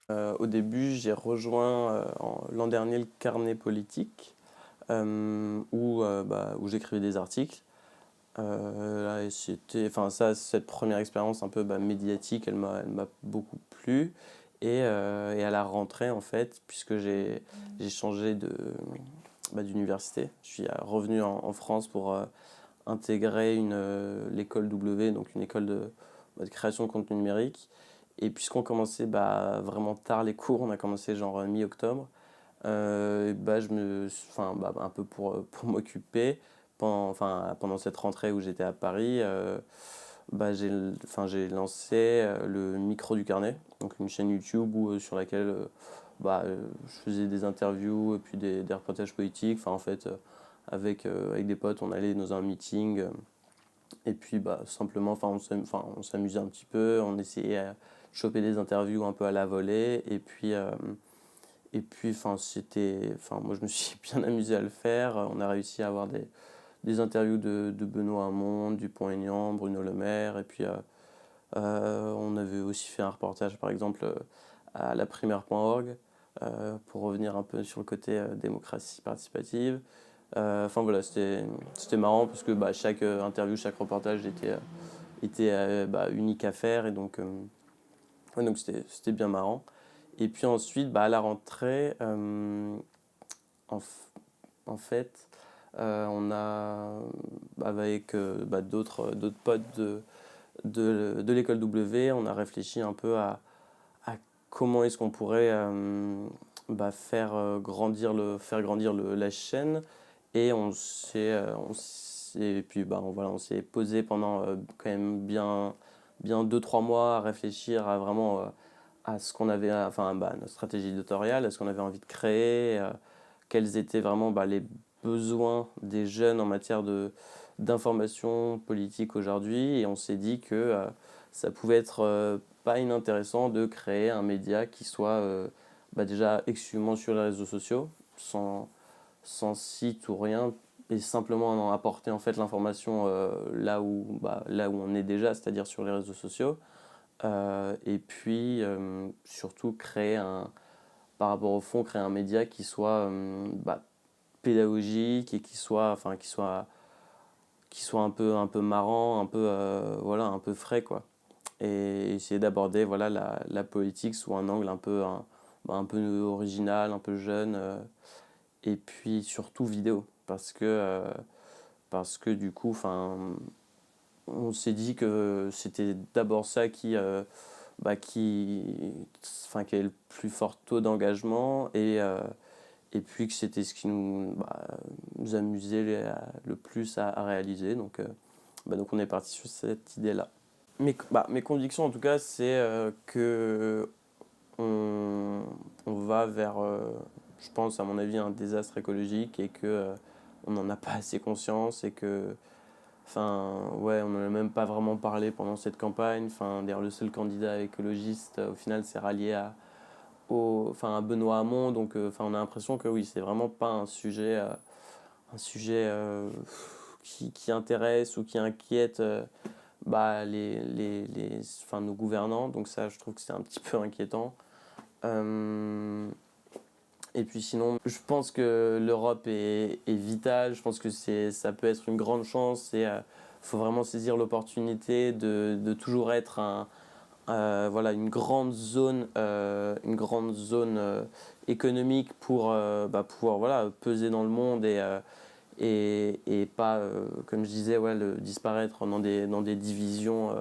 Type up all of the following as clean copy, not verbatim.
Au début, j'ai rejoint l'an dernier le Carnet politique, où j'écrivais des articles. Et enfin ça, cette première expérience un peu médiatique, elle m'a beaucoup plu. Et à la rentrée, en fait, puisque j'ai changé d'université, je suis revenu en France pour intégrer l'école W, donc une école de création de contenu numérique. Et puisqu'on commençait vraiment tard les cours, on a commencé genre mi-octobre, un peu pour m'occuper, pendant cette rentrée où j'étais à Paris, j'ai lancé le Micro du Carnet, donc une chaîne YouTube sur laquelle je faisais des interviews et puis des reportages politiques. Enfin, en fait, avec des potes, on allait dans un meeting. Et puis simplement, on s'amusait un petit peu, on essayait de choper des interviews un peu à la volée. Et puis moi je me suis bien amusé à le faire. On a réussi à avoir des interviews de Benoît Hamon, Dupont-Aignan, Bruno Le Maire. Et puis on avait aussi fait un reportage par exemple à la primaire.org pour revenir un peu sur le côté démocratie participative. Enfin voilà, c'était marrant parce que chaque interview, chaque reportage était unique à faire. Et donc, ouais, donc c'était bien marrant. Et puis ensuite, à la rentrée, en, f- en fait, on a, avec d'autres potes de l'école W, on a réfléchi un peu à comment est-ce qu'on pourrait faire grandir la chaîne. Et on s'est posé pendant quand même bien 2-3 mois à réfléchir à vraiment à ce qu'on avait, notre stratégie éditoriale, à ce qu'on avait envie de créer, quels étaient vraiment les besoins des jeunes en matière d'information politique aujourd'hui. Et on s'est dit que ça pouvait être pas inintéressant de créer un média qui soit déjà exclusivement sur les réseaux sociaux, sans site ou rien, et simplement en apporter en fait l'information là où on est déjà, c'est-à-dire sur les réseaux sociaux. Et puis surtout par rapport au fond, créer un média qui soit pédagogique et qui soit un peu marrant, voilà, un peu frais, quoi. Et essayer d'aborder voilà la politique sous un angle un peu original, un peu jeune. Et puis surtout vidéo, parce que du coup, on s'est dit que c'était d'abord ça qui avait le plus fort taux d'engagement. Et puis que c'était ce qui nous amusait le plus à réaliser. Donc on est parti sur cette idée-là. Mes convictions, en tout cas, c'est que on, on va vers, je pense, à mon avis, un désastre écologique, et que on n'en a pas assez conscience. Et que, ouais, on n'en a même pas vraiment parlé pendant cette campagne. D'ailleurs, le seul candidat écologiste, au final, s'est rallié à Benoît Hamon. Donc, on a l'impression que oui, c'est vraiment pas un sujet qui intéresse ou qui inquiète nos gouvernants. Donc ça, je trouve que c'est un petit peu inquiétant. Euh, et puis sinon, je pense que l'Europe est vitale. Je pense que ça peut être une grande chance. Et faut vraiment saisir l'opportunité de toujours être voilà, une grande zone économique pour pouvoir voilà, peser dans le monde. Et pas, comme je disais, ouais, disparaître dans des divisions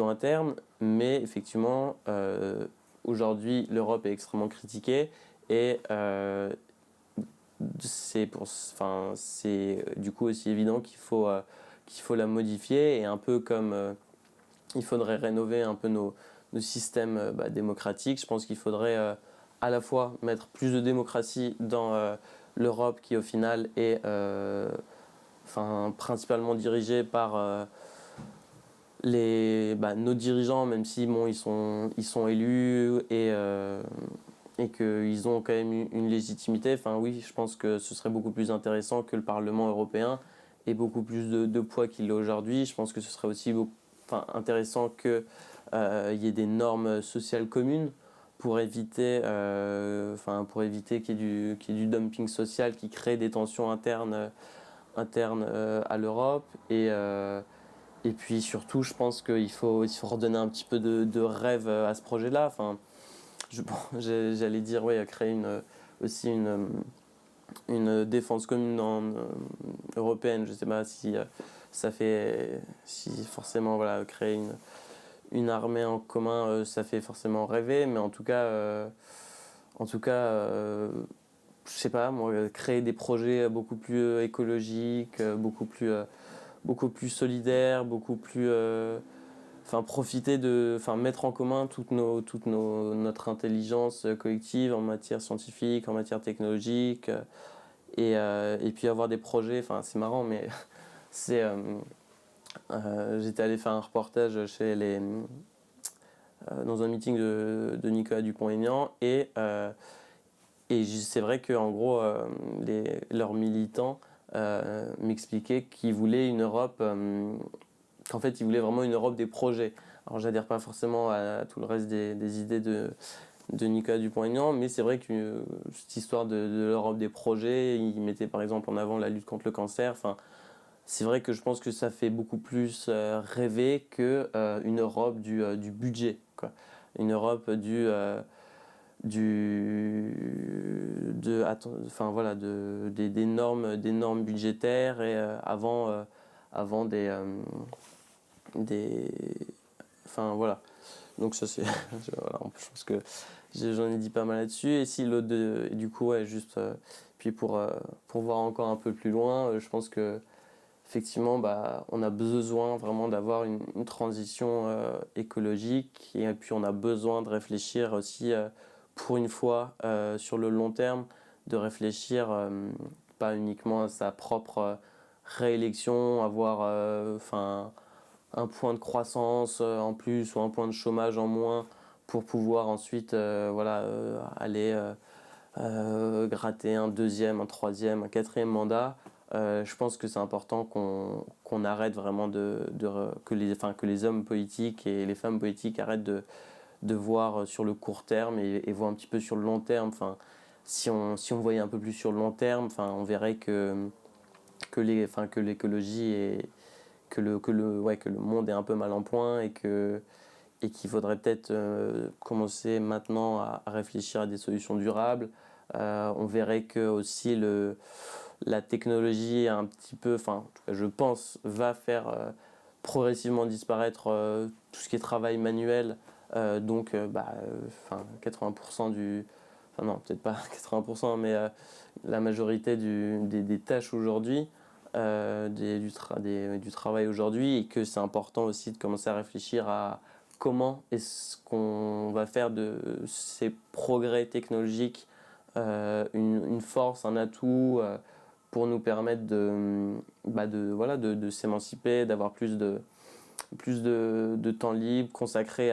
internes. Mais effectivement, aujourd'hui, l'Europe est extrêmement critiquée. Et c'est du coup aussi évident qu'il faut la modifier. Et un peu comme il faudrait rénover un peu nos systèmes démocratiques, je pense qu'il faudrait à la fois mettre plus de démocratie dans l'Europe, qui au final est principalement dirigée par nos dirigeants, même si bon, ils sont élus. Et qu'ils ont quand même une légitimité. Oui, je pense que ce serait beaucoup plus intéressant que le Parlement européen ait beaucoup plus de poids qu'il l'a aujourd'hui. Je pense que ce serait aussi intéressant qu'il y ait des normes sociales communes. pour éviter, qu'il y ait du dumping social qui crée des tensions internes à l'Europe. Et puis surtout, je pense qu'il faut redonner un petit peu de rêve à ce projet-là. Enfin, j'allais dire, ouais, créer aussi une défense commune européenne. Je ne sais pas si forcément, voilà, créer une armée en commun, ça fait forcément rêver, mais je sais pas, moi, créer des projets beaucoup plus écologiques, beaucoup plus solidaires, mettre en commun notre intelligence collective en matière scientifique, en matière technologique, et puis avoir des projets. Enfin, c'est marrant, mais c'est j'étais allé faire un reportage dans un meeting de Nicolas Dupont-Aignan, et c'est vrai qu'en gros, leurs militants m'expliquaient qu'ils voulaient une Europe, qu'en fait ils voulaient vraiment une Europe des projets. Alors j'adhère pas forcément à tout le reste des idées de Nicolas Dupont-Aignan, mais c'est vrai que cette histoire de l'Europe des projets, il mettait par exemple en avant la lutte contre le cancer. Enfin, c'est vrai que je pense que ça fait beaucoup plus rêver que une Europe du budget, quoi. Une Europe des normes budgétaires, et avant des enfin voilà. Donc ça c'est voilà, je pense que j'en ai dit pas mal là-dessus. Et si et du coup, ouais, juste puis pour voir encore un peu plus loin, je pense que effectivement, bah, on a besoin vraiment d'avoir une transition écologique, et puis on a besoin de réfléchir aussi, pour une fois, sur le long terme, de réfléchir pas uniquement à sa propre réélection, avoir un point de croissance en plus ou un point de chômage en moins pour pouvoir ensuite aller gratter un deuxième, un troisième, un quatrième mandat. Je pense que c'est important qu'on arrête vraiment que les hommes politiques et les femmes politiques arrêtent de voir sur le court terme, et voient un petit peu sur le long terme. Enfin, si on voyait un peu plus sur le long terme, enfin, on verrait que l'écologie que le monde est un peu mal en point, et qu'il faudrait peut-être commencer maintenant à réfléchir à des solutions durables. On verrait que aussi la technologie un petit peu, enfin, en tout cas, je pense, va faire progressivement disparaître tout ce qui est travail manuel. 80% enfin non, peut-être pas 80%, mais la majorité des tâches aujourd'hui, du travail aujourd'hui, et que c'est important aussi de commencer à réfléchir à comment est-ce qu'on va faire de ces progrès technologiques une force, un atout, pour nous permettre de s'émanciper, d'avoir plus de temps libre, consacrer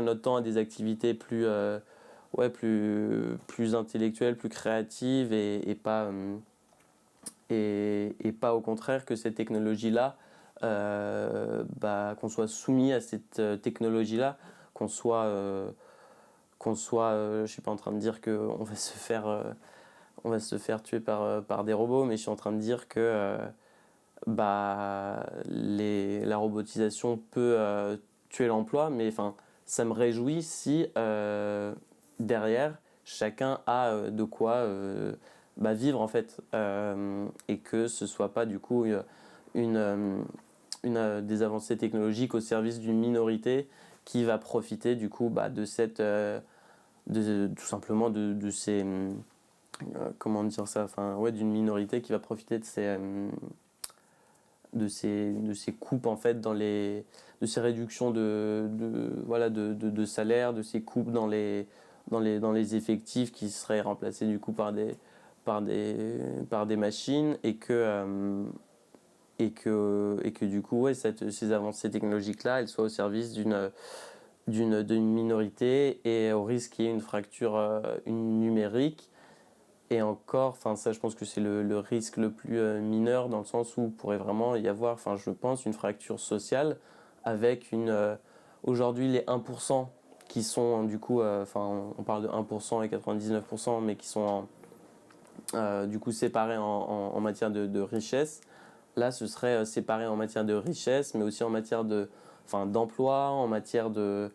notre temps à des activités plus intellectuelles, plus créatives, et pas au contraire que cette technologie-là, qu'on soit soumis à cette technologie-là, je suis pas en train de dire qu'on va se faire tuer par des robots, mais je suis en train de dire que la robotisation peut tuer l'emploi, mais enfin, ça me réjouit si derrière chacun a de quoi vivre en fait, et que ce soit pas du coup des avancées technologiques au service d'une minorité qui va profiter du coup tout simplement de ces comment dire ça, enfin ouais, d'une minorité qui va profiter de ces coupes en fait de ces réductions de salaire, de ces coupes dans les effectifs qui seraient remplacés du coup par des machines, et que du coup, ouais, ces avancées technologiques là, elles soient au service d'une minorité, et au risque qu'il y ait une fracture numérique. Et encore, enfin ça, je pense que c'est le risque le plus mineur, dans le sens où il pourrait vraiment y avoir, je pense, une fracture sociale avec aujourd'hui les 1% qui sont du coup, on parle de 1% et 99%, mais qui sont du coup séparés en matière de richesse. Là, ce serait séparé en matière de richesse, mais aussi en matière d'emploi, en matière de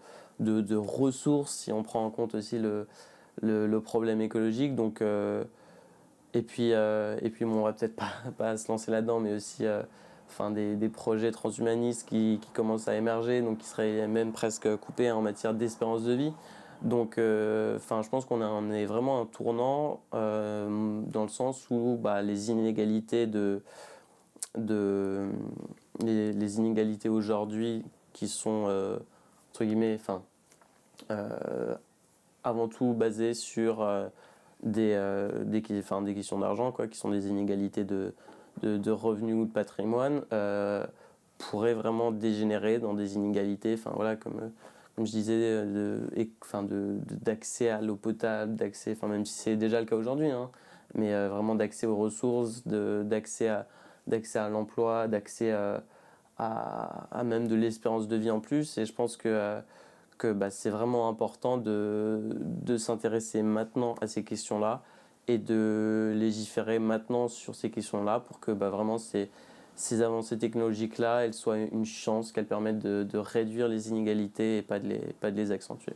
ressources, si on prend en compte aussi le problème écologique. Donc, bon, on va peut-être pas se lancer là-dedans, mais aussi des projets transhumanistes qui commencent à émerger, donc qui seraient même presque coupés en matière d'espérance de vie. Donc, je pense qu'on est vraiment à un tournant dans le sens où les inégalités les inégalités aujourd'hui qui sont entre guillemets, avant tout basées sur des questions d'argent, quoi, qui sont des inégalités de revenus ou de patrimoine, pourraient vraiment dégénérer dans des inégalités, comme je disais, d'accès à l'eau potable, d'accès, même si c'est déjà le cas aujourd'hui, hein, mais vraiment d'accès aux ressources, d'accès à l'emploi, d'accès à même de l'espérance de vie en plus. Et je pense que c'est vraiment important de s'intéresser maintenant à ces questions-là et de légiférer maintenant sur ces questions-là pour que vraiment ces avancées technologiques-là, elles soient une chance, qu'elles permettent de réduire les inégalités et pas de les accentuer.